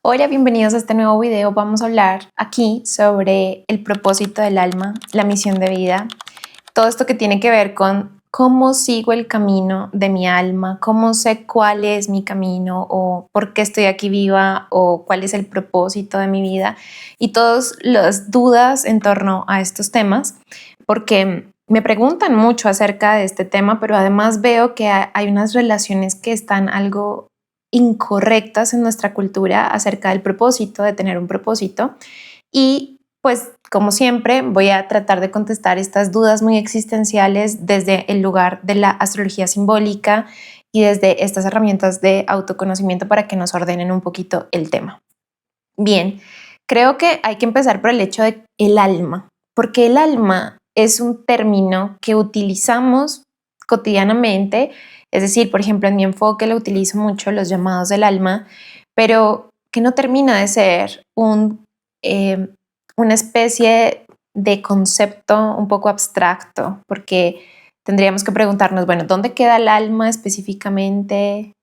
Hola, bienvenidos a este nuevo video. Vamos a hablar aquí sobre el propósito del alma, la misión de vida, todo esto que tiene que ver con cómo sigo el camino de mi alma, cómo sé cuál es mi camino o por qué estoy aquí viva o cuál es el propósito de mi vida y todas las dudas en torno a estos temas, porque me preguntan mucho acerca de este tema, pero además veo que hay unas relaciones que están algo incorrectas en nuestra cultura acerca del propósito, de tener un propósito. Y pues como siempre voy a tratar de contestar estas dudas muy existenciales desde el lugar de la astrología simbólica y desde estas herramientas de autoconocimiento para que nos ordenen un poquito el tema. Bien, creo que hay que empezar por el hecho de el alma, porque el alma es un término que utilizamos cotidianamente, es decir, por ejemplo, en mi enfoque lo utilizo mucho, los llamados del alma, pero que no termina de ser una especie de concepto un poco abstracto, porque tendríamos que preguntarnos, bueno, ¿dónde queda el alma específicamente?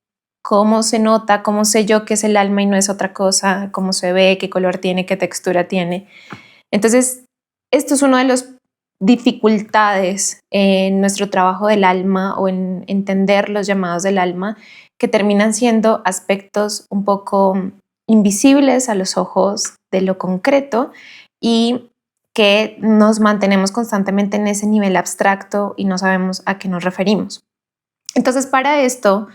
¿Cómo se nota? ¿Cómo sé yo que es el alma y no es otra cosa? ¿Cómo se ve? ¿Qué color tiene? ¿Qué textura tiene? Entonces, esto es una de las dificultades en nuestro trabajo del alma o en entender los llamados del alma, que terminan siendo aspectos un poco invisibles a los ojos de lo concreto y que nos mantenemos constantemente en ese nivel abstracto y no sabemos a qué nos referimos. Entonces, para esto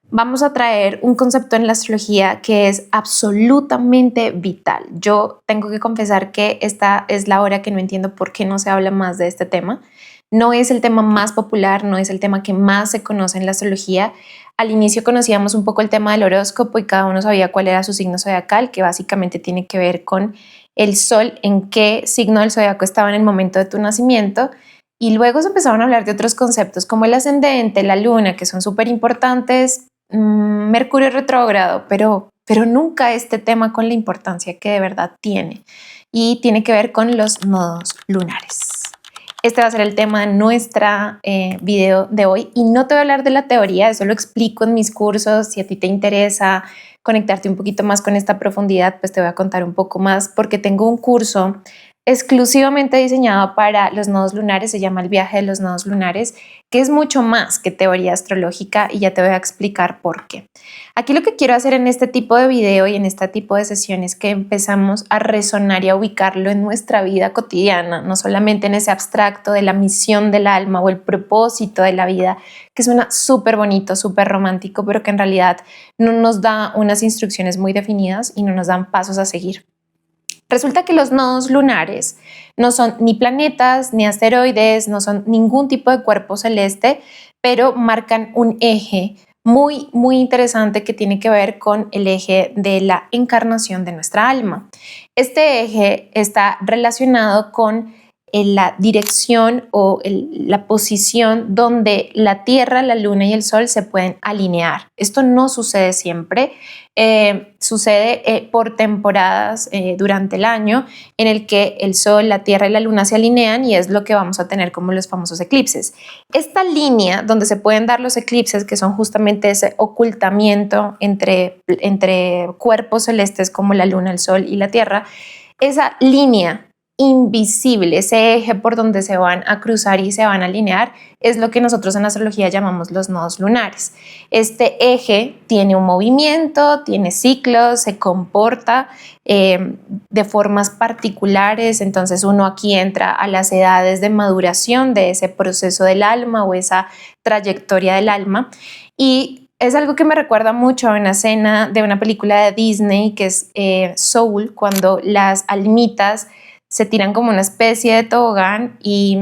vamos a traer un concepto en la astrología que es absolutamente vital. Yo tengo que confesar que esta es la hora que no entiendo por qué no se habla más de este tema. No es el tema más popular, no es el tema que más se conoce en la astrología. Al inicio conocíamos un poco el tema del horóscopo y cada uno sabía cuál era su signo zodiacal, que básicamente tiene que ver con el sol, en qué signo del zodiaco estaba en el momento de tu nacimiento. Y luego se empezaron a hablar de otros conceptos como el ascendente, la luna, que son súper importantes, Mercurio retrógrado, pero nunca este tema con la importancia que de verdad tiene, y tiene que ver con los nodos lunares. Este va a ser el tema de nuestra video de hoy y no te voy a hablar de la teoría, eso lo explico en mis cursos. Si a ti te interesa conectarte un poquito más con esta profundidad, pues te voy a contar un poco más porque tengo un curso exclusivamente diseñado para los nodos lunares, se llama el viaje de los nodos lunares, que es mucho más que teoría astrológica y ya te voy a explicar por qué. Aquí lo que quiero hacer en este tipo de video y en este tipo de sesiones es que empezamos a resonar y a ubicarlo en nuestra vida cotidiana, no solamente en ese abstracto de la misión del alma o el propósito de la vida, que suena súper bonito, súper romántico, pero que en realidad no nos da unas instrucciones muy definidas y no nos dan pasos a seguir. Resulta que los nodos lunares no son ni planetas, ni asteroides, no son ningún tipo de cuerpo celeste, pero marcan un eje muy, muy interesante que tiene que ver con el eje de la encarnación de nuestra alma. Este eje está relacionado con la dirección o la posición donde la Tierra, la Luna y el Sol se pueden alinear. Esto no sucede siempre. Sucede por temporadas durante el año en el que el Sol, la Tierra y la Luna se alinean y es lo que vamos a tener como los famosos eclipses. Esta línea donde se pueden dar los eclipses, que son justamente ese ocultamiento entre cuerpos celestes como la Luna, el Sol y la Tierra, esa línea invisible, ese eje por donde se van a cruzar y se van a alinear, es lo que nosotros en astrología llamamos los nodos lunares. Este eje tiene un movimiento, tiene ciclos, se comporta de formas particulares, entonces uno aquí entra a las edades de maduración de ese proceso del alma o esa trayectoria del alma, y es algo que me recuerda mucho a una escena de una película de Disney que es Soul, cuando las almitas se tiran como una especie de tobogán y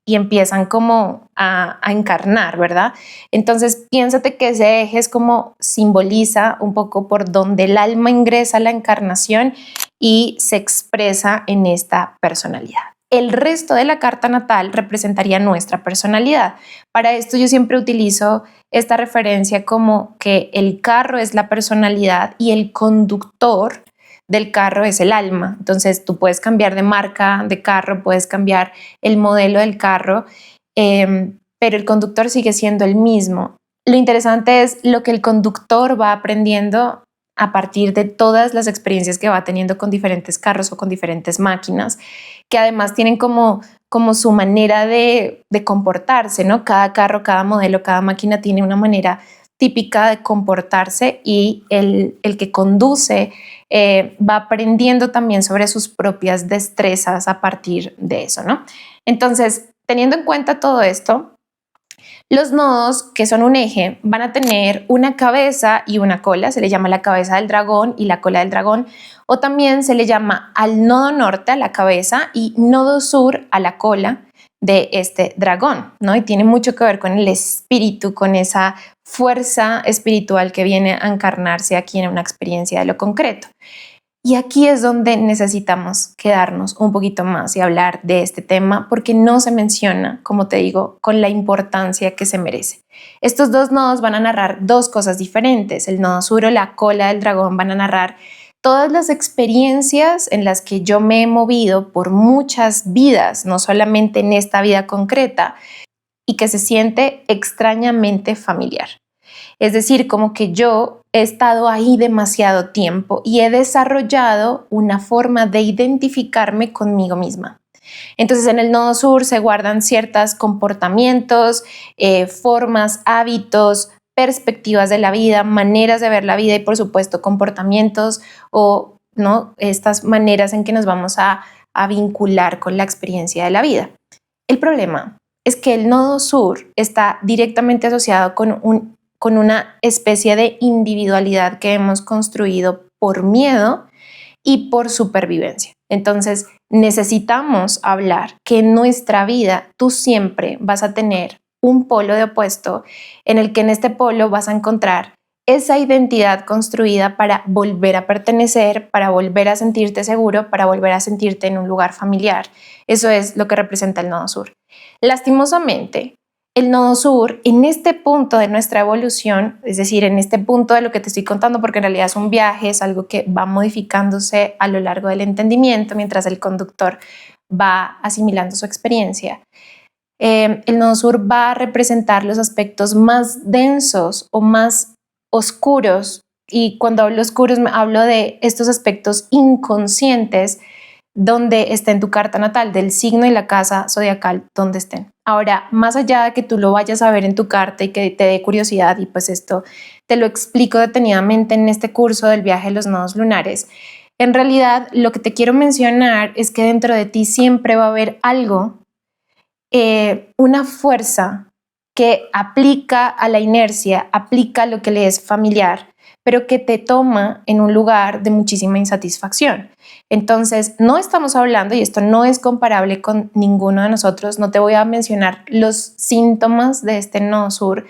empiezan como a encarnar, ¿verdad? Entonces piénsate que ese eje es como simboliza un poco por donde el alma ingresa a la encarnación y se expresa en esta personalidad. El resto de la carta natal representaría nuestra personalidad. Para esto yo siempre utilizo esta referencia como que el carro es la personalidad y el conductor del carro es el alma. Entonces tú puedes cambiar de marca de carro, puedes cambiar el modelo del carro, pero el conductor sigue siendo el mismo. Lo interesante es lo que el conductor va aprendiendo a partir de todas las experiencias que va teniendo con diferentes carros o con diferentes máquinas, que además tienen como su manera de comportarse, ¿no? Cada carro, cada modelo, cada máquina tiene una manera típica de comportarse y el que conduce va aprendiendo también sobre sus propias destrezas a partir de eso, ¿no? Entonces, teniendo en cuenta todo esto, los nodos, que son un eje, van a tener una cabeza y una cola, se le llama la cabeza del dragón y la cola del dragón, o también se le llama al nodo norte a la cabeza y nodo sur a la cola de este dragón, ¿no? Y tiene mucho que ver con el espíritu, con esa fuerza espiritual que viene a encarnarse aquí en una experiencia de lo concreto. Y aquí es donde necesitamos quedarnos un poquito más y hablar de este tema porque no se menciona, como te digo, con la importancia que se merece. Estos dos nodos van a narrar dos cosas diferentes. El nodo sur o la cola del dragón van a narrar todas las experiencias en las que yo me he movido por muchas vidas, no solamente en esta vida concreta, y que se siente extrañamente familiar. Es decir, como que yo he estado ahí demasiado tiempo y he desarrollado una forma de identificarme conmigo misma. Entonces, en el nodo sur se guardan ciertos comportamientos, formas, hábitos, perspectivas de la vida, maneras de ver la vida y, por supuesto, comportamientos o ¿no? Estas maneras en que nos vamos a vincular con la experiencia de la vida. El problema es que el nodo sur está directamente asociado con una especie de individualidad que hemos construido por miedo y por supervivencia. Entonces, necesitamos hablar que en nuestra vida tú siempre vas a tener un polo de opuesto en el que en este polo vas a encontrar esa identidad construida para volver a pertenecer, para volver a sentirte seguro, para volver a sentirte en un lugar familiar. Eso es lo que representa el nodo sur. Lastimosamente, el nodo sur, en este punto de nuestra evolución, es decir, en este punto de lo que te estoy contando, porque en realidad es un viaje, es algo que va modificándose a lo largo del entendimiento mientras el conductor va asimilando su experiencia. El nodo sur va a representar los aspectos más densos o más oscuros, y cuando hablo oscuros hablo de estos aspectos inconscientes donde está en tu carta natal, del signo y la casa zodiacal donde estén. Ahora, más allá de que tú lo vayas a ver en tu carta y que te dé curiosidad, y pues esto te lo explico detenidamente en este curso del viaje de los nodos lunares, en realidad lo que te quiero mencionar es que dentro de ti siempre va a haber algo, una fuerza que aplica a la inercia, aplica a lo que le es familiar, pero que te toma en un lugar de muchísima insatisfacción. Entonces, no estamos hablando, y esto no es comparable con ninguno de nosotros, no te voy a mencionar los síntomas de este nodo sur,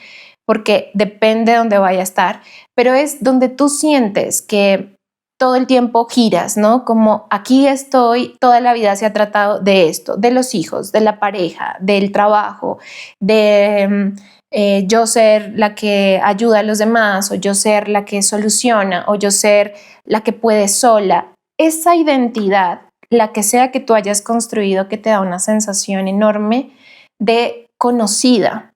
porque depende de dónde vaya a estar, pero es donde tú sientes que todo el tiempo giras, ¿no? Como aquí estoy, toda la vida se ha tratado de esto, de los hijos, de la pareja, del trabajo, de yo ser la que ayuda a los demás, o yo ser la que soluciona, o yo ser la que puede sola. Esa identidad, la que sea que tú hayas construido, que te da una sensación enorme de conocida.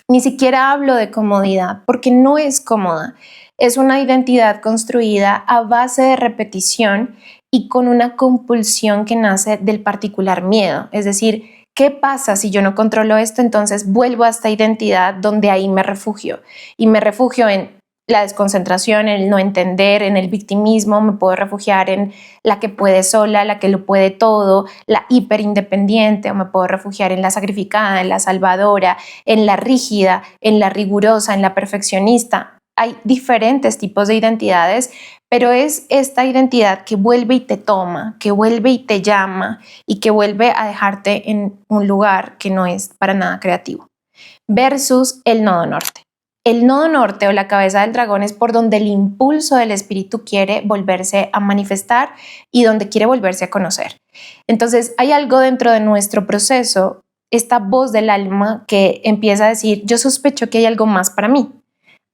Ni siquiera hablo de comodidad, porque no es cómoda. Es una identidad construida a base de repetición y con una compulsión que nace del particular miedo. Es decir, ¿qué pasa si yo no controlo esto? Entonces vuelvo a esta identidad donde ahí me refugio. Y me refugio en la desconcentración, en el no entender, en el victimismo. Me puedo refugiar en la que puede sola, la que lo puede todo, la hiperindependiente, o me puedo refugiar en la sacrificada, en la salvadora, en la rígida, en la rigurosa, en la perfeccionista. Hay diferentes tipos de identidades, pero es esta identidad que vuelve y te toma, que vuelve y te llama y que vuelve a dejarte en un lugar que no es para nada creativo. Versus el nodo norte. El nodo norte o la cabeza del dragón es por donde el impulso del espíritu quiere volverse a manifestar y donde quiere volverse a conocer. Entonces hay algo dentro de nuestro proceso, esta voz del alma que empieza a decir, yo sospecho que hay algo más para mí.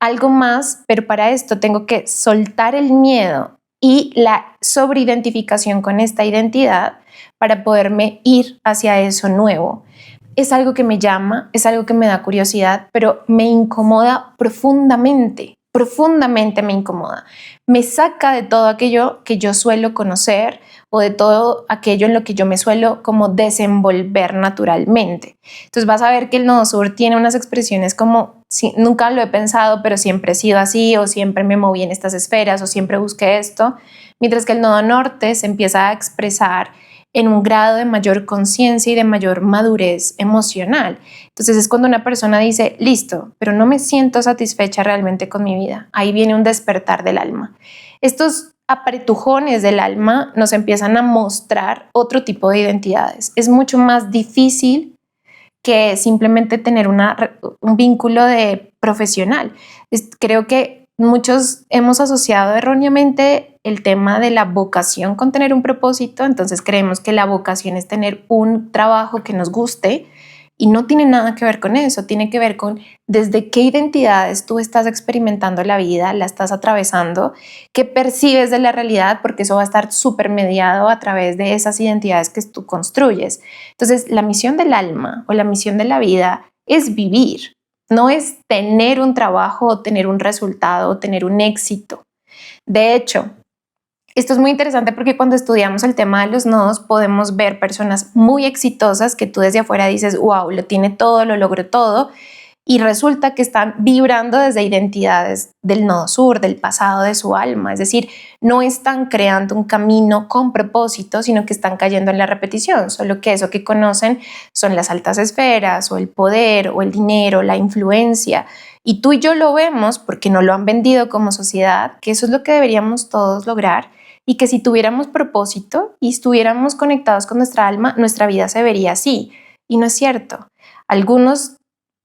Algo más, pero para esto tengo que soltar el miedo y la sobreidentificación con esta identidad para poderme ir hacia eso nuevo. Es algo que me llama, es algo que me da curiosidad, pero me incomoda profundamente. profundamente me incomoda. Me saca de todo aquello que yo suelo conocer o de todo aquello en lo que yo me suelo como desenvolver naturalmente. Entonces vas a ver que el nodo sur tiene unas expresiones como, sí, nunca lo he pensado, pero siempre he sido así, o siempre me moví en estas esferas, o siempre busqué esto, mientras que el nodo norte se empieza a expresar en un grado de mayor conciencia y de mayor madurez emocional. Entonces es cuando una persona dice, listo, pero no me siento satisfecha realmente con mi vida. Ahí viene un despertar del alma. Estos apretujones del alma nos empiezan a mostrar otro tipo de identidades. Es mucho más difícil que simplemente tener un vínculo de profesional. Creo que muchos hemos asociado erróneamente el tema de la vocación con tener un propósito, entonces creemos que la vocación es tener un trabajo que nos guste y no tiene nada que ver con eso, tiene que ver con desde qué identidades tú estás experimentando la vida, la estás atravesando, qué percibes de la realidad, porque eso va a estar súper mediado a través de esas identidades que tú construyes. Entonces, la misión del alma o la misión de la vida es vivir, no es tener un trabajo o tener un resultado o tener un éxito. De hecho, esto es muy interesante porque cuando estudiamos el tema de los nodos podemos ver personas muy exitosas que tú desde afuera dices, wow, lo tiene todo, lo logró todo, y resulta que están vibrando desde identidades del nodo sur, del pasado de su alma, es decir, no están creando un camino con propósito, sino que están cayendo en la repetición, solo que eso que conocen son las altas esferas o el poder o el dinero, la influencia, y tú y yo lo vemos porque no lo han vendido como sociedad, que eso es lo que deberíamos todos lograr, y que si tuviéramos propósito y estuviéramos conectados con nuestra alma, nuestra vida se vería así. Y no es cierto. Algunos,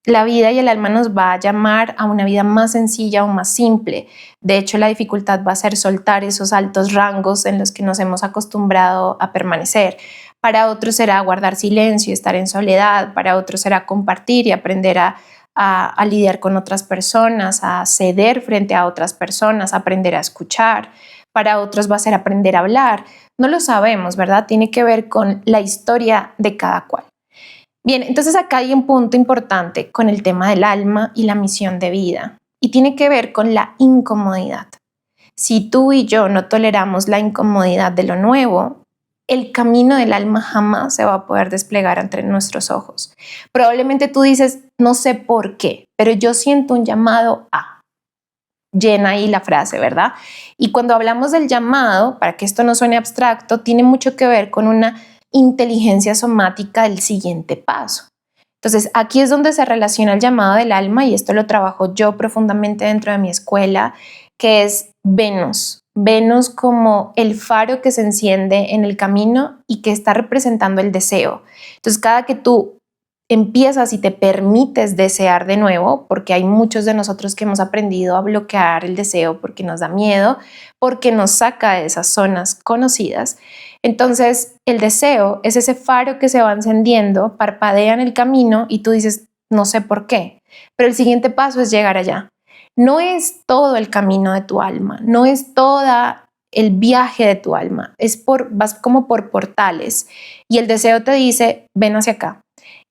la vida y el alma nos va a llamar a una vida más sencilla o más simple. De hecho, la dificultad va a ser soltar esos altos rangos en los que nos hemos acostumbrado a permanecer. Para otros será guardar silencio y estar en soledad. Para otros será compartir y aprender a lidiar con otras personas, a ceder frente a otras personas, a aprender a escuchar. Para otros va a ser aprender a hablar. No lo sabemos, ¿verdad? Tiene que ver con la historia de cada cual. Bien, entonces acá hay un punto importante con el tema del alma y la misión de vida, y tiene que ver con la incomodidad. Si tú y yo no toleramos la incomodidad de lo nuevo, el camino del alma jamás se va a poder desplegar entre nuestros ojos. Probablemente tú dices, no sé por qué, pero yo siento un llamado a. Llena ahí la frase, ¿verdad? Y cuando hablamos del llamado, para que esto no suene abstracto, tiene mucho que ver con una inteligencia somática del siguiente paso. Entonces, aquí es donde se relaciona el llamado del alma, y esto lo trabajo yo profundamente dentro de mi escuela, que es Venus. Venus como el faro que se enciende en el camino y que está representando el deseo. Entonces, cada que tú empiezas y te permites desear de nuevo, porque hay muchos de nosotros que hemos aprendido a bloquear el deseo porque nos da miedo, porque nos saca de esas zonas conocidas. Entonces, el deseo es ese faro que se va encendiendo, parpadea en el camino y tú dices, no sé por qué, pero el siguiente paso es llegar allá. No es todo el camino de tu alma, no es toda el viaje de tu alma, vas como por portales y el deseo te dice, ven hacia acá.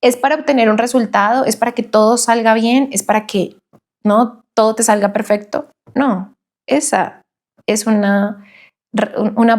Es para obtener un resultado, es para que todo salga bien, es para que no todo te salga perfecto. No, esa es una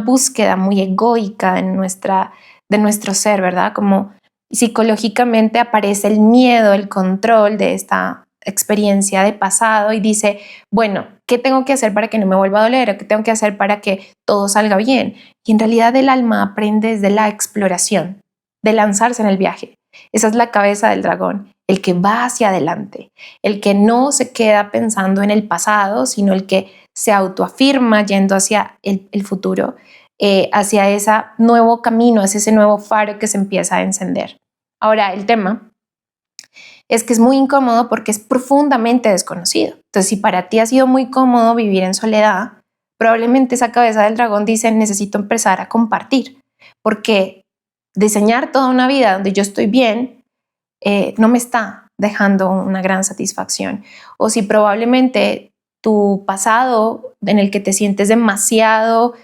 búsqueda muy egoica de nuestro ser, ¿verdad? Como psicológicamente aparece el miedo, el control de esta experiencia de pasado y dice, bueno, ¿qué tengo que hacer para que no me vuelva a doler? ¿O qué tengo que hacer para que todo salga bien? Y en realidad el alma aprende desde la exploración, de lanzarse en el viaje. Esa es la cabeza del dragón, el que va hacia adelante, el que no se queda pensando en el pasado, sino el que se autoafirma yendo hacia el futuro, hacia ese nuevo camino, hacia ese nuevo faro que se empieza a encender. Ahora, el tema es que es muy incómodo porque es profundamente desconocido. Entonces, si para ti ha sido muy cómodo vivir en soledad, probablemente esa cabeza del dragón dice, necesito empezar a compartir, porque diseñar toda una vida donde yo estoy bien no me está dejando una gran satisfacción. O si probablemente tu pasado en el que te sientes demasiado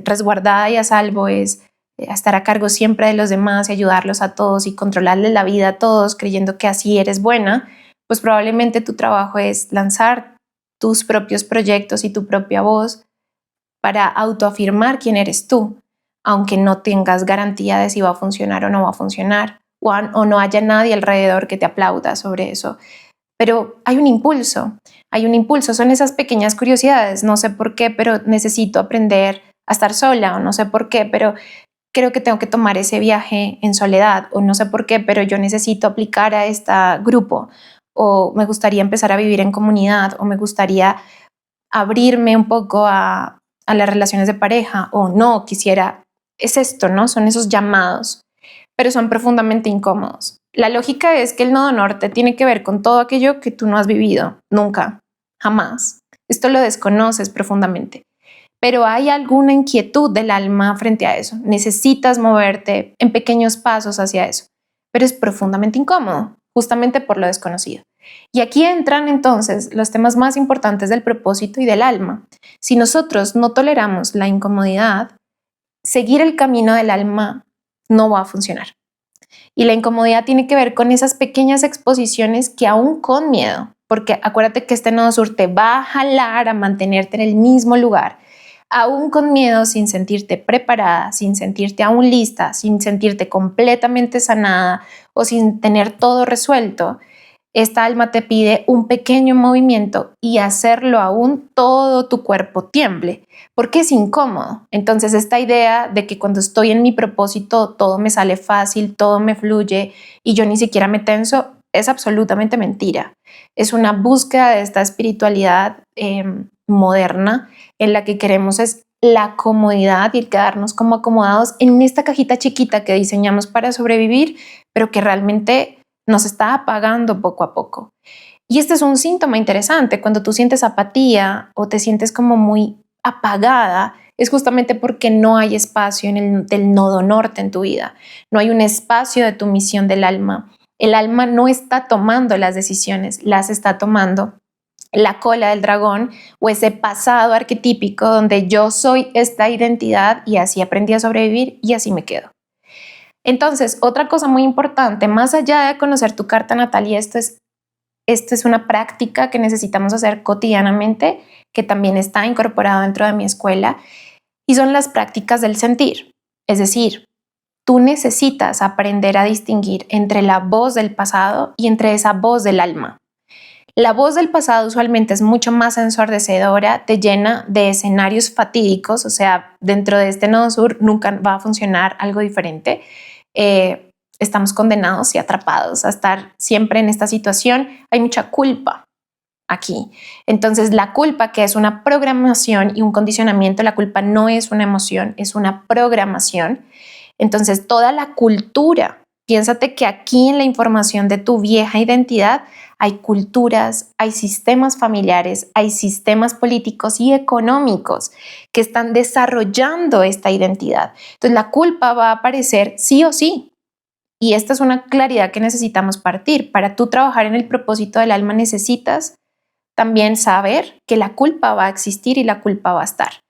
resguardada y a salvo es estar a cargo siempre de los demás y ayudarlos a todos y controlarles la vida a todos creyendo que así eres buena, pues probablemente tu trabajo es lanzar tus propios proyectos y tu propia voz para autoafirmar quién eres tú, aunque no tengas garantía de si va a funcionar o no va a funcionar, o no haya nadie alrededor que te aplauda sobre eso. Pero hay un impulso, son esas pequeñas curiosidades, no sé por qué, pero necesito aprender a estar sola, o no sé por qué, pero creo que tengo que tomar ese viaje en soledad, o no sé por qué, pero yo necesito aplicar a este grupo, o me gustaría empezar a vivir en comunidad, o me gustaría abrirme un poco a las relaciones de pareja, o no, quisiera, es esto, ¿no? Son esos llamados, pero son profundamente incómodos. La lógica es que el nodo norte tiene que ver con todo aquello que tú no has vivido, nunca, jamás. Esto lo desconoces profundamente, pero hay alguna inquietud del alma frente a eso. Necesitas moverte en pequeños pasos hacia eso, pero es profundamente incómodo, justamente por lo desconocido. Y aquí entran entonces los temas más importantes del propósito y del alma. Si nosotros no toleramos la incomodidad, seguir el camino del alma no va a funcionar. Y la incomodidad tiene que ver con esas pequeñas exposiciones que aún con miedo, porque acuérdate que este nodo sur te va a jalar a mantenerte en el mismo lugar, aún con miedo, sin sentirte preparada, sin sentirte aún lista, sin sentirte completamente sanada o sin tener todo resuelto. Esta alma te pide un pequeño movimiento y hacerlo aún todo tu cuerpo tiemble, porque es incómodo. Entonces esta idea de que cuando estoy en mi propósito todo me sale fácil, todo me fluye y yo ni siquiera me tenso, es absolutamente mentira. Es una búsqueda de esta espiritualidad moderna en la que queremos es la comodidad y el quedarnos como acomodados en esta cajita chiquita que diseñamos para sobrevivir, pero que realmente nos está apagando poco a poco. Y este es un síntoma interesante. Cuando tú sientes apatía o te sientes como muy apagada, es justamente porque no hay espacio en del nodo norte en tu vida. No hay un espacio de tu misión del alma. El alma no está tomando las decisiones, las está tomando la cola del dragón o ese pasado arquetípico donde yo soy esta identidad y así aprendí a sobrevivir y así me quedo. Entonces, otra cosa muy importante, más allá de conocer tu carta natal, y esto es una práctica que necesitamos hacer cotidianamente, que también está incorporado dentro de mi escuela, y son las prácticas del sentir. Es decir, tú necesitas aprender a distinguir entre la voz del pasado y entre esa voz del alma. La voz del pasado usualmente es mucho más ensordecedora, te llena de escenarios fatídicos, o sea, dentro de este nodo sur nunca va a funcionar algo diferente. Estamos condenados y atrapados a estar siempre en esta situación. Hay mucha culpa aquí. Entonces, la culpa, que es una programación y un condicionamiento, la culpa no es una emoción, es una programación. Entonces, toda la cultura, piénsate que aquí en la información de tu vieja identidad hay culturas, hay sistemas familiares, hay sistemas políticos y económicos que están desarrollando esta identidad. Entonces, la culpa va a aparecer sí o sí. Y esta es una claridad que necesitamos partir. Para tú trabajar en el propósito del alma necesitas también saber que la culpa va a existir y la culpa va a estar,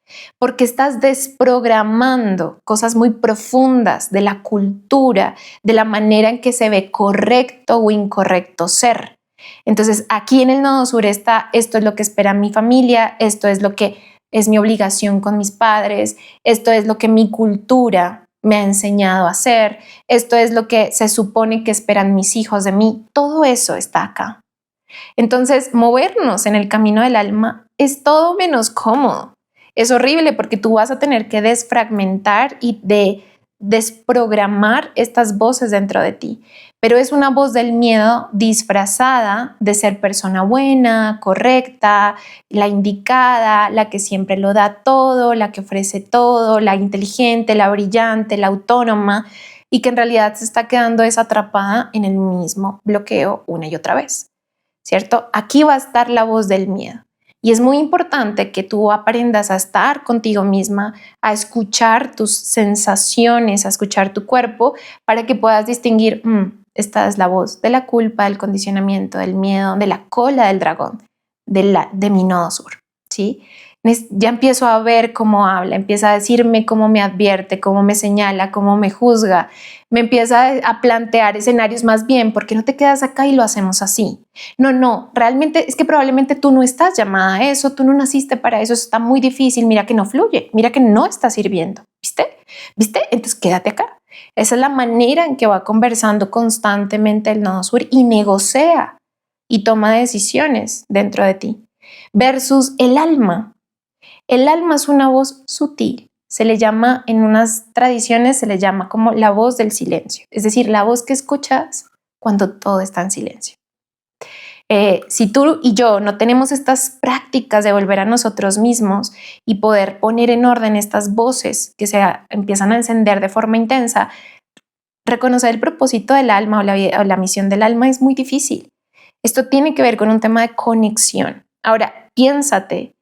porque estás desprogramando cosas muy profundas de la cultura, de la manera en que se ve correcto o incorrecto ser. Entonces, aquí en el nodo sur está, esto es lo que espera mi familia, esto es lo que es mi obligación con mis padres, esto es lo que mi cultura me ha enseñado a hacer, esto es lo que se supone que esperan mis hijos de mí, todo eso está acá. Entonces, movernos en el camino del alma es todo menos cómodo. Es horrible porque tú vas a tener que desfragmentar y desprogramar estas voces dentro de ti. Pero es una voz del miedo disfrazada de ser persona buena, correcta, la indicada, la que siempre lo da todo, la que ofrece todo, la inteligente, la brillante, la autónoma, y que en realidad se está quedando desatrapada en el mismo bloqueo una y otra vez. ¿Cierto? Aquí va a estar la voz del miedo. Y es muy importante que tú aprendas a estar contigo misma, a escuchar tus sensaciones, a escuchar tu cuerpo, para que puedas distinguir, esta es la voz de la culpa, del condicionamiento, del miedo, de la cola del dragón, de mi nodo sur, ¿sí? Ya empiezo a ver cómo habla, empieza a decirme cómo me advierte, cómo me señala, cómo me juzga, me empieza a plantear escenarios más bien, ¿por qué no te quedas acá y lo hacemos así? No, realmente es que probablemente tú no estás llamada a eso, tú no naciste para eso está muy difícil, mira que no fluye, mira que no está sirviendo, ¿viste? Entonces quédate acá. Esa es la manera en que va conversando constantemente el nodo sur y negocia y toma decisiones dentro de ti. Versus el alma. El alma es una voz sutil. Se le llama, en unas tradiciones, se le llama como la voz del silencio. Es decir, la voz que escuchas cuando todo está en silencio. Si tú y yo no tenemos estas prácticas de volver a nosotros mismos y poder poner en orden estas voces que se empiezan a encender de forma intensa, reconocer el propósito del alma o la misión del alma es muy difícil. Esto tiene que ver con un tema de conexión. Ahora, piénsate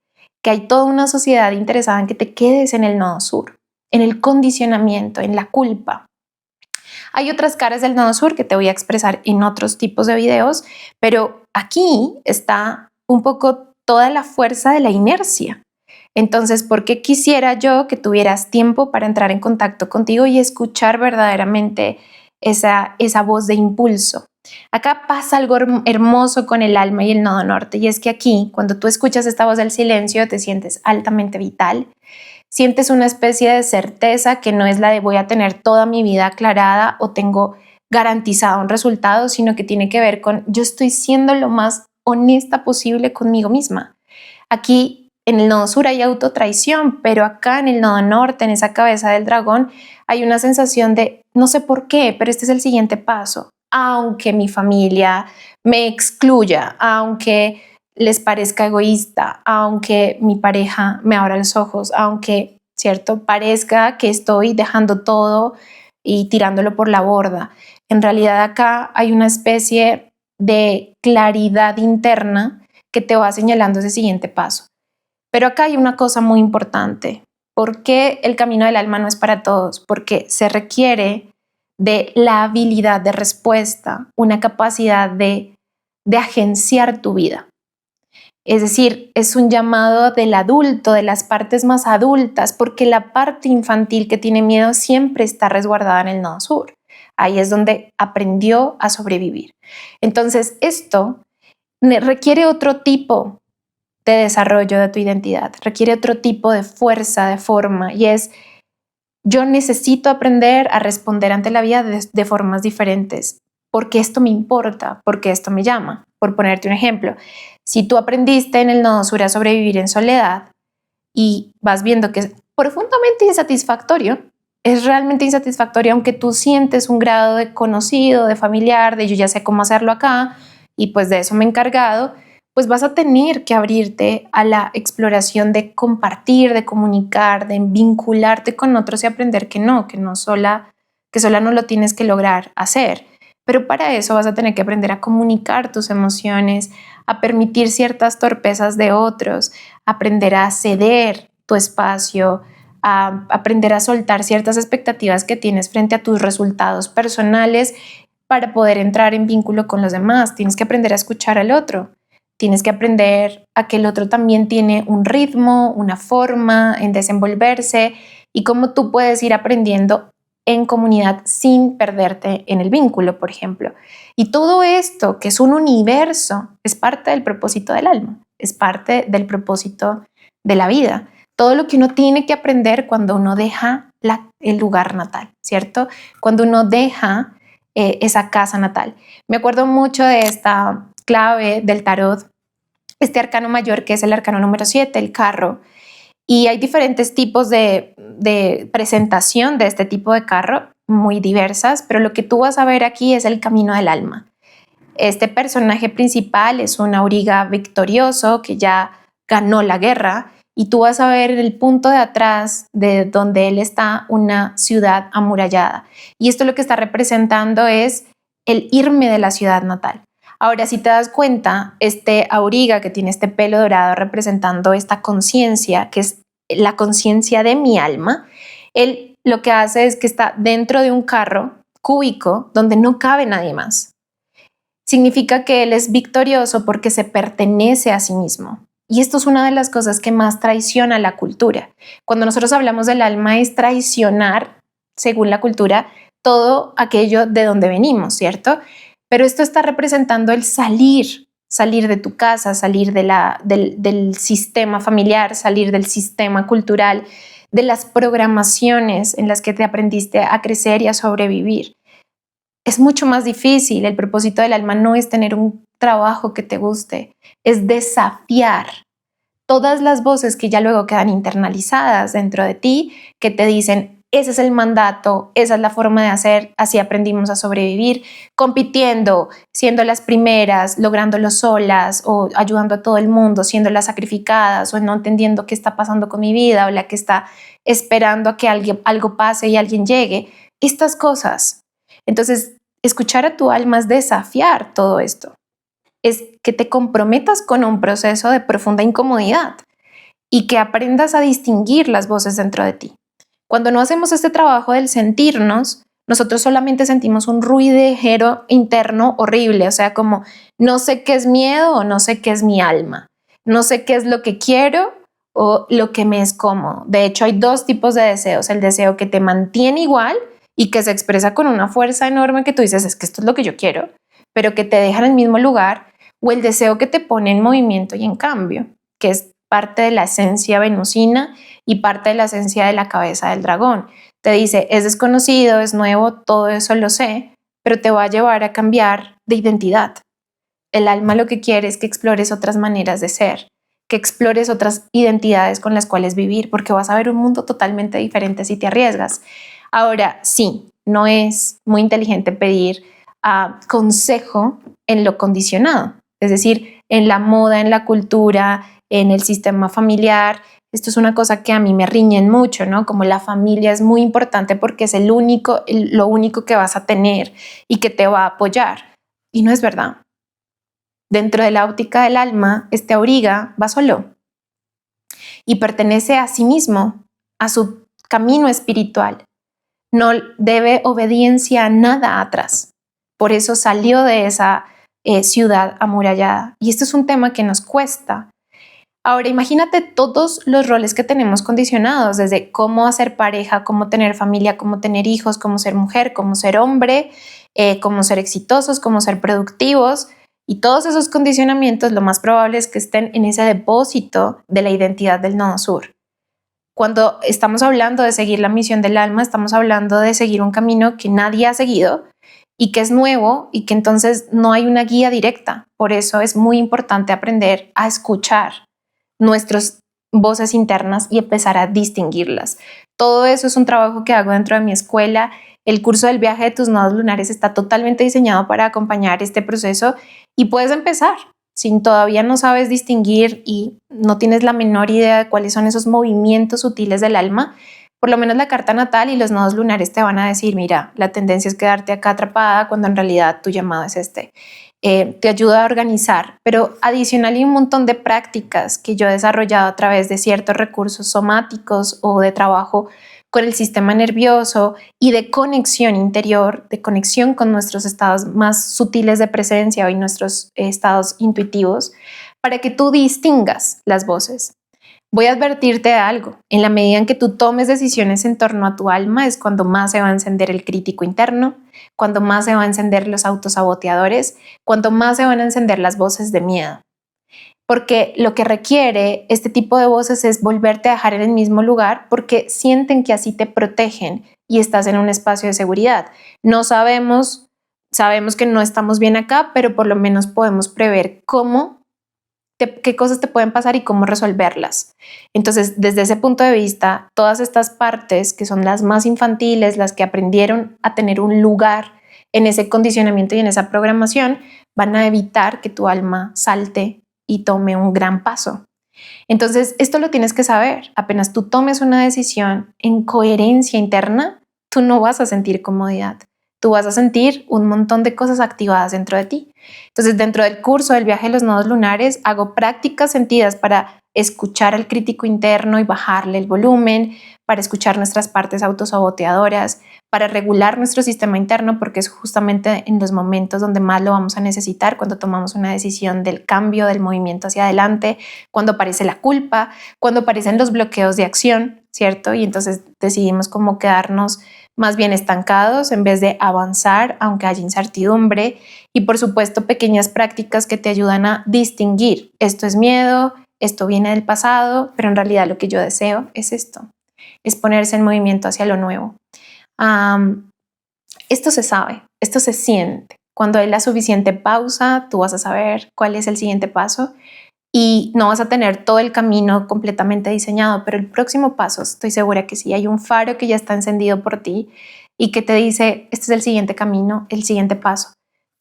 que hay toda una sociedad interesada en que te quedes en el nodo sur, en el condicionamiento, en la culpa. Hay otras caras del nodo sur que te voy a expresar en otros tipos de videos, pero aquí está un poco toda la fuerza de la inercia. Entonces, ¿por qué quisiera yo que tuvieras tiempo para entrar en contacto contigo y escuchar verdaderamente esa voz de impulso? Acá pasa algo hermoso con el alma y el nodo norte, y es que aquí, cuando tú escuchas esta voz del silencio, te sientes altamente vital, sientes una especie de certeza que no es la de voy a tener toda mi vida aclarada o tengo garantizado un resultado, sino que tiene que ver con yo estoy siendo lo más honesta posible conmigo misma. Aquí en el nodo sur hay autotraición, pero acá en el nodo norte, en esa cabeza del dragón, hay una sensación de no sé por qué, pero este es el siguiente paso. Aunque mi familia me excluya, aunque les parezca egoísta, aunque mi pareja me abra los ojos, aunque, cierto, parezca que estoy dejando todo y tirándolo por la borda. En realidad acá hay una especie de claridad interna que te va señalando ese siguiente paso. Pero acá hay una cosa muy importante. ¿Por qué el camino del alma no es para todos? Porque se requiere de la habilidad de respuesta, una capacidad de agenciar tu vida. Es decir, es un llamado del adulto, de las partes más adultas, porque la parte infantil que tiene miedo siempre está resguardada en el nodo sur. Ahí es donde aprendió a sobrevivir. Entonces, esto requiere otro tipo de desarrollo de tu identidad, requiere otro tipo de fuerza, de forma, y es yo necesito aprender a responder ante la vida de formas diferentes, porque esto me importa, porque esto me llama. Por ponerte un ejemplo, si tú aprendiste en el nodo sur a sobrevivir en soledad y vas viendo que es profundamente insatisfactorio, es realmente insatisfactorio, aunque tú sientes un grado de conocido, de familiar, de yo ya sé cómo hacerlo acá y pues de eso me he encargado, pues vas a tener que abrirte a la exploración de compartir, de comunicar, de vincularte con otros y aprender que sola no lo tienes que lograr hacer. Pero para eso vas a tener que aprender a comunicar tus emociones, a permitir ciertas torpezas de otros, aprender a ceder tu espacio, a aprender a soltar ciertas expectativas que tienes frente a tus resultados personales para poder entrar en vínculo con los demás. Tienes que aprender a escuchar al otro. Tienes que aprender a que el otro también tiene un ritmo, una forma en desenvolverse y cómo tú puedes ir aprendiendo en comunidad sin perderte en el vínculo, por ejemplo. Y todo esto, que es un universo, es parte del propósito del alma, es parte del propósito de la vida. Todo lo que uno tiene que aprender cuando uno deja el lugar natal, ¿cierto? Cuando uno deja esa casa natal. Me acuerdo mucho de esta clave del tarot, este arcano mayor que es el arcano número 7, el carro. Y hay diferentes tipos de presentación de este tipo de carro, muy diversas, pero lo que tú vas a ver aquí es el camino del alma. Este personaje principal es un auriga victorioso que ya ganó la guerra y tú vas a ver en el punto de atrás de donde él está una ciudad amurallada. Y esto lo que está representando es el irme de la ciudad natal. Ahora, si te das cuenta, este auriga que tiene este pelo dorado representando esta conciencia, que es la conciencia de mi alma, él lo que hace es que está dentro de un carro cúbico donde no cabe nadie más. Significa que él es victorioso porque se pertenece a sí mismo. Y esto es una de las cosas que más traiciona la cultura. Cuando nosotros hablamos del alma es traicionar, según la cultura, todo aquello de donde venimos, ¿cierto? Pero esto está representando el salir de tu casa, salir del sistema familiar, salir del sistema cultural, de las programaciones en las que te aprendiste a crecer y a sobrevivir. Es mucho más difícil. El propósito del alma no es tener un trabajo que te guste, es desafiar todas las voces que ya luego quedan internalizadas dentro de ti, que te dicen, ese es el mandato, esa es la forma de hacer, así aprendimos a sobrevivir, compitiendo, siendo las primeras, lográndolo solas o ayudando a todo el mundo, siendo las sacrificadas o no entendiendo qué está pasando con mi vida o la que está esperando a que algo pase y alguien llegue. Estas cosas. Entonces, escuchar a tu alma es desafiar todo esto. Es que te comprometas con un proceso de profunda incomodidad y que aprendas a distinguir las voces dentro de ti. Cuando no hacemos este trabajo del sentirnos, nosotros solamente sentimos un ruidero interno horrible, o sea, como no sé qué es miedo o no sé qué es mi alma, no sé qué es lo que quiero o lo que me es cómodo. De hecho, hay dos tipos de deseos, el deseo que te mantiene igual y que se expresa con una fuerza enorme que tú dices, es que esto es lo que yo quiero, pero que te deja en el mismo lugar, o el deseo que te pone en movimiento y en cambio, que es parte de la esencia venusina y parte de la esencia de la cabeza del dragón. Te dice, es desconocido, es nuevo, todo eso lo sé, pero te va a llevar a cambiar de identidad. El alma lo que quiere es que explores otras maneras de ser, que explores otras identidades con las cuales vivir, porque vas a ver un mundo totalmente diferente si te arriesgas. Ahora, sí, no es muy inteligente pedir consejo en lo condicionado, es decir, en la moda, en la cultura, en el sistema familiar. Esto es una cosa que a mí me riñen mucho, ¿no? Como la familia es muy importante porque es lo único que vas a tener y que te va a apoyar. Y no es verdad. Dentro de la óptica del alma, este auriga va solo y pertenece a sí mismo, a su camino espiritual. No debe obediencia a nada atrás. Por eso salió de esa ciudad amurallada. Y esto es un tema que nos cuesta. Ahora imagínate todos los roles que tenemos condicionados, desde cómo hacer pareja, cómo tener familia, cómo tener hijos, cómo ser mujer, cómo ser hombre, cómo ser exitosos, cómo ser productivos. Y todos esos condicionamientos lo más probable es que estén en ese depósito de la identidad del nodo sur. Cuando estamos hablando de seguir la misión del alma, estamos hablando de seguir un camino que nadie ha seguido y que es nuevo y que entonces no hay una guía directa. Por eso es muy importante aprender a escuchar nuestras voces internas y empezar a distinguirlas. Todo eso es un trabajo que hago dentro de mi escuela. El curso del viaje de tus nodos lunares está totalmente diseñado para acompañar este proceso y puedes empezar. Si todavía no sabes distinguir y no tienes la menor idea de cuáles son esos movimientos sutiles del alma, por lo menos la carta natal y los nodos lunares te van a decir, mira, la tendencia es quedarte acá atrapada cuando en realidad tu llamado es este. Te ayuda a organizar, pero adicional hay un montón de prácticas que yo he desarrollado a través de ciertos recursos somáticos o de trabajo con el sistema nervioso y de conexión interior, de conexión con nuestros estados más sutiles de presencia y nuestros estados intuitivos, para que tú distingas las voces. Voy a advertirte de algo. En la medida en que tú tomes decisiones en torno a tu alma es cuando más se va a encender el crítico interno, cuando más se van a encender los autosaboteadores, cuando más se van a encender las voces de miedo. Porque lo que requiere este tipo de voces es volverte a dejar en el mismo lugar porque sienten que así te protegen y estás en un espacio de seguridad. No sabemos que no estamos bien acá, pero por lo menos podemos prever qué cosas te pueden pasar y cómo resolverlas. Entonces, desde ese punto de vista, todas estas partes que son las más infantiles, las que aprendieron a tener un lugar en ese condicionamiento y en esa programación, van a evitar que tu alma salte y tome un gran paso. Entonces, esto lo tienes que saber. Apenas tú tomes una decisión en coherencia interna, tú no vas a sentir comodidad. tú vas a sentir un montón de cosas activadas dentro de ti. Entonces, dentro del curso del viaje de los nodos lunares, hago prácticas sentidas para escuchar al crítico interno y bajarle el volumen, para escuchar nuestras partes autosaboteadoras, para regular nuestro sistema interno, porque es justamente en los momentos donde más lo vamos a necesitar, cuando tomamos una decisión del cambio, del movimiento hacia adelante, cuando aparece la culpa, cuando aparecen los bloqueos de acción, ¿cierto? Y entonces decidimos cómo quedarnos más bien estancados en vez de avanzar, aunque haya incertidumbre. Y por supuesto, pequeñas prácticas que te ayudan a distinguir. Esto es miedo, esto viene del pasado, pero en realidad lo que yo deseo es esto, es ponerse en movimiento hacia lo nuevo. Esto se sabe, esto se siente. Cuando hay la suficiente pausa, tú vas a saber cuál es el siguiente paso y no vas a tener todo el camino completamente diseñado, pero el próximo paso, estoy segura que sí, hay un faro que ya está encendido por ti y que te dice, este es el siguiente camino, el siguiente paso.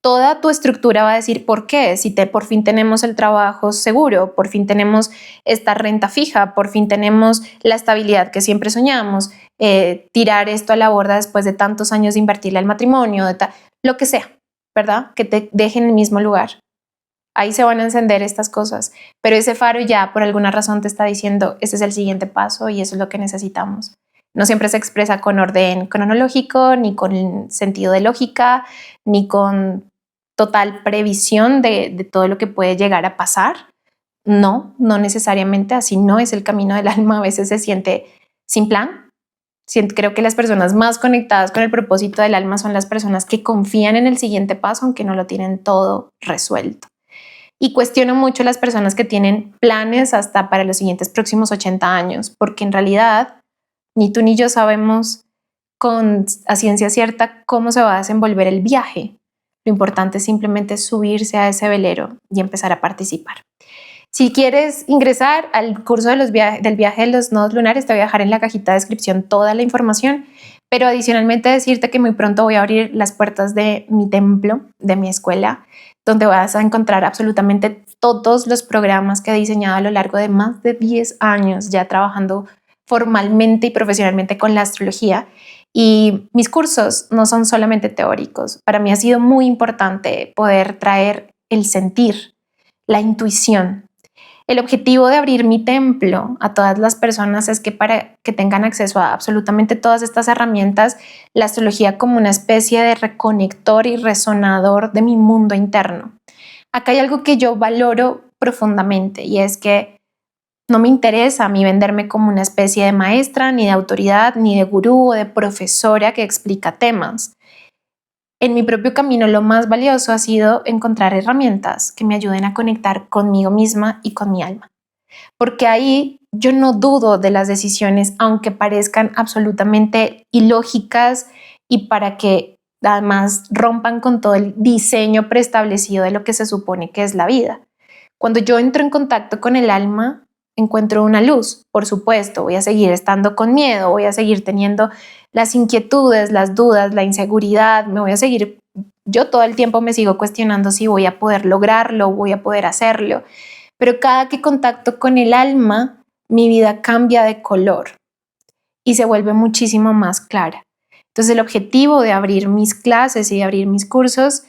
Toda tu estructura va a decir por qué, si por fin tenemos el trabajo seguro, por fin tenemos esta renta fija, por fin tenemos la estabilidad que siempre soñamos, tirar esto a la borda después de tantos años de invertirle al matrimonio, lo que sea, ¿verdad? Que te deje en el mismo lugar. Ahí se van a encender estas cosas, pero ese faro ya por alguna razón te está diciendo, este es el siguiente paso y eso es lo que necesitamos. No siempre se expresa con orden cronológico, ni con sentido de lógica, ni con total previsión de todo lo que puede llegar a pasar. No necesariamente así no es el camino del alma. A veces se siente sin plan. Creo que las personas más conectadas con el propósito del alma son las personas que confían en el siguiente paso, aunque no lo tienen todo resuelto. Y cuestiono mucho las personas que tienen planes hasta para los siguientes próximos 80 años, porque en realidad ni tú ni yo sabemos a ciencia cierta cómo se va a desenvolver el viaje. Lo importante es simplemente subirse a ese velero y empezar a participar. Si quieres ingresar al curso del viaje de los nodos lunares, te voy a dejar en la cajita de descripción toda la información, pero adicionalmente decirte que muy pronto voy a abrir las puertas de mi templo, de mi escuela, donde vas a encontrar absolutamente todos los programas que he diseñado a lo largo de más de 10 años ya trabajando formalmente y profesionalmente con la astrología. Y mis cursos no son solamente teóricos. Para mí ha sido muy importante poder traer el sentir, la intuición. El objetivo de abrir mi templo a todas las personas es que para que tengan acceso a absolutamente todas estas herramientas, la astrología como una especie de reconector y resonador de mi mundo interno. Acá hay algo que yo valoro profundamente y es que no me interesa a mí venderme como una especie de maestra, ni de autoridad, ni de gurú o de profesora que explica temas. En mi propio camino lo más valioso ha sido encontrar herramientas que me ayuden a conectar conmigo misma y con mi alma. Porque ahí yo no dudo de las decisiones, aunque parezcan absolutamente ilógicas y para que además rompan con todo el diseño preestablecido de lo que se supone que es la vida. Cuando yo entro en contacto con el alma, encuentro una luz. Por supuesto, voy a seguir estando con miedo, voy a seguir teniendo las inquietudes, las dudas, la inseguridad, yo todo el tiempo me sigo cuestionando si voy a poder lograrlo, voy a poder hacerlo, pero cada que contacto con el alma, mi vida cambia de color y se vuelve muchísimo más clara. Entonces el objetivo de abrir mis clases y de abrir mis cursos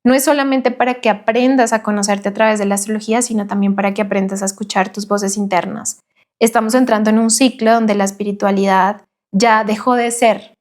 no es solamente para que aprendas a conocerte a través de la astrología, sino también para que aprendas a escuchar tus voces internas. Estamos entrando en un ciclo donde la espiritualidad ya dejó de ser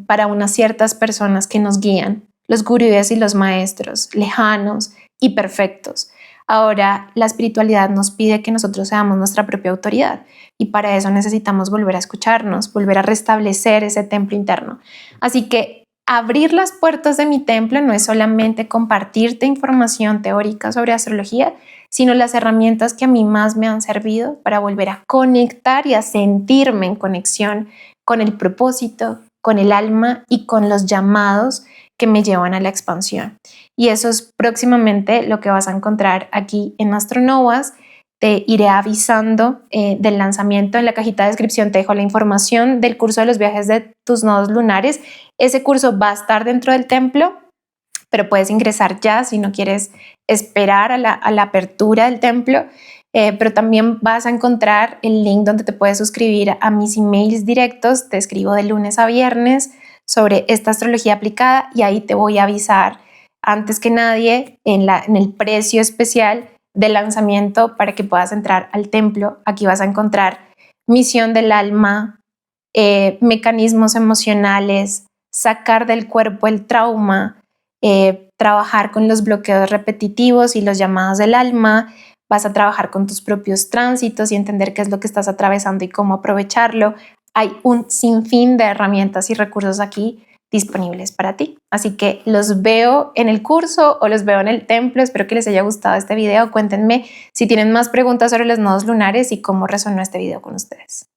para unas ciertas personas que nos guían, los gurúes y los maestros, lejanos y perfectos. Ahora la espiritualidad nos pide que nosotros seamos nuestra propia autoridad y para eso necesitamos volver a escucharnos, volver a restablecer ese templo interno. Así que abrir las puertas de mi templo no es solamente compartirte información teórica sobre astrología, sino las herramientas que a mí más me han servido para volver a conectar y a sentirme en conexión con el propósito, con el alma y con los llamados que me llevan a la expansión. Y eso es próximamente lo que vas a encontrar aquí en Astronovas. Te iré avisando del lanzamiento. En la cajita de descripción te dejo la información del curso de los viajes de tus nodos lunares. Ese curso va a estar dentro del templo, pero puedes ingresar ya si no quieres esperar a la apertura del templo. Pero también vas a encontrar el link donde te puedes suscribir a mis emails directos. Te escribo de lunes a viernes sobre esta astrología aplicada y ahí te voy a avisar antes que nadie en el precio especial de lanzamiento para que puedas entrar al templo. Aquí vas a encontrar misión del alma, mecanismos emocionales, sacar del cuerpo el trauma, trabajar con los bloqueos repetitivos y los llamados del alma. Vas a trabajar con tus propios tránsitos y entender qué es lo que estás atravesando y cómo aprovecharlo. Hay un sinfín de herramientas y recursos aquí disponibles para ti. Así que los veo en el curso o los veo en el templo. Espero que les haya gustado este video. Cuéntenme si tienen más preguntas sobre los nodos lunares y cómo resonó este video con ustedes.